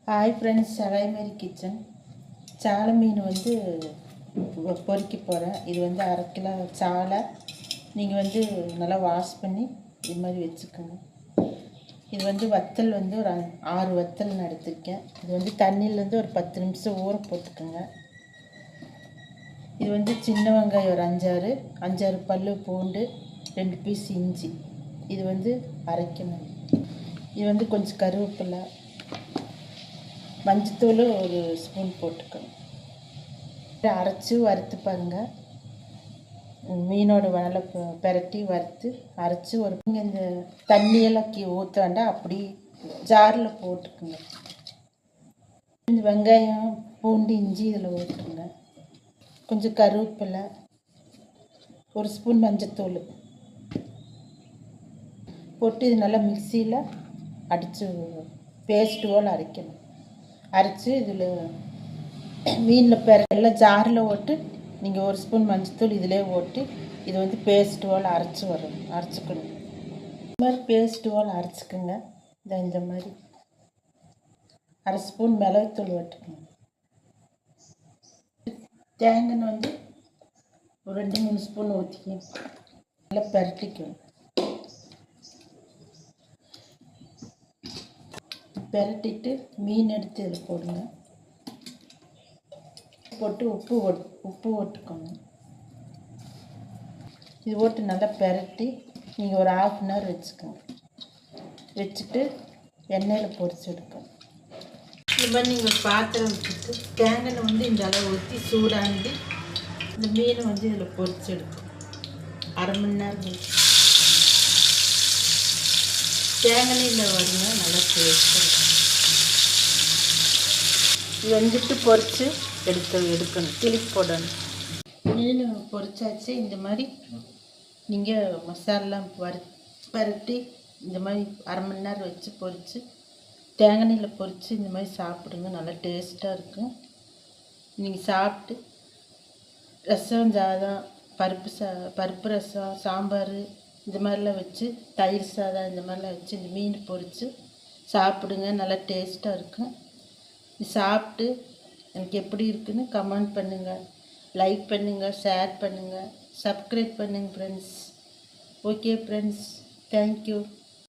Hi friends, சகாயமாரி kitchen. சாலை மீன் பொறிக்க போகிறேன். இது 1/2 கிலோ சாலை. நீங்கள் நல்லா வாஷ் பண்ணி இது மாதிரி வச்சுக்கோங்க. இது வத்தல் ஒரு 6 வத்தல் நான் எடுத்திருக்கேன். இது தண்ணியிலேருந்து ஒரு 10 நிமிஷம் ஊற போட்டுக்கோங்க. இது சின்ன வெங்காயம் ஒரு 5-6 பல் பூண்டு, 2 பீஸ் இஞ்சி. இது அரைக்கணும். இது கொஞ்சம் கருவேப்பிலை, மஞ்சத்தூள் ஒரு ஸ்பூன் போட்டுக்கணும். அரைச்சி வறுத்து பாருங்கள். மீனோட நல்லா பெரட்டி வறுத்து அரைச்சி இந்த தண்ணியெல்லாம் ஊற்ற வேண்டாம், அப்படி ஜாரில் போட்டுக்குங்க. இந்த வெங்காயம், பூண்டு, இஞ்சி இதில் ஊற்றுங்க. கொஞ்சம் கருவேப்பிலை, ஒரு ஸ்பூன் மஞ்சத்தூள் போட்டு இது நல்லா மிக்சியில் அடித்து பேஸ்ட் போல் அரைக்கணும். அரைச்சி இதில் மீனில் எல்லாம் ஜாரில் போட்டு நீங்கள் ஒரு ஸ்பூன் மஞ்சத்தூள் இதிலே போட்டு இது பேஸ்ட் போல் அரைச்சிக்கணும். இந்த மாதிரி பேஸ்ட் போல் அரைச்சிக்கோங்க. இந்த மாதிரி 1/2 ஸ்பூன் மிளகுத்தூள் போட்டுக்கணும். தேங்காய் ஒரு 2-3 ஸ்பூன் ஊற்றிக்கணும். நல்லா பெரட்டிக்கணும். பெரட்டிட்டு மீன் எடுத்து இதில் போடுங்க. போட்டு உப்பு போட்டுக்கோங்க. இது போட்டு நல்லா பெரட்டி நீங்கள் ஒரு 1/2 hour வச்சுக்கோங்க. வச்சுட்டு எண்ணெயில் பொரிச்சு எடுக்கணும். இது மாதிரி நீங்கள் பாத்திரம் வச்சுட்டு தேங்காய் இந்த அளவு ஊற்றி சூடாண்டி இந்த மீனை இதில் பொரிச்சு எடுக்கும். 1/2 மணி நேரம் தேங்காயில் வருங்க, நல்லா டேஸ்ட்டாக இருக்கும். இது பொரித்து எடுக்கணும். திருப்பி போடணும். மீன் பொரிச்சாச்சு. இந்த மாதிரி நீங்கள் மசாலாம் பரட்டி இந்த மாதிரி 1/2 மணி நேரம் வச்சு பொரித்து தேங்காயில் பொரித்து இந்த மாதிரி சாப்பிடுங்க. நல்லா டேஸ்ட்டாக இருக்கும். நீங்கள் சாப்பிட்டு ரசம், சாதம், பருப்பு ரசம், சாம்பார் இந்த மாதிரிலாம் வச்சு, தயிர் சாதம் இந்த மாதிரிலாம் வச்சு இந்த மீன் பொரித்து சாப்பிடுங்க. நல்லா டேஸ்ட்டாக இருக்கும். சாப்பிட்டு எனக்கு எப்படி இருக்குன்னு கமெண்ட் பண்ணுங்கள், லைக் பண்ணுங்கள், ஷேர் பண்ணுங்கள், சப்ஸ்கிரைப் பண்ணுங்கள் ஃப்ரெண்ட்ஸ். Okay friends, thank you.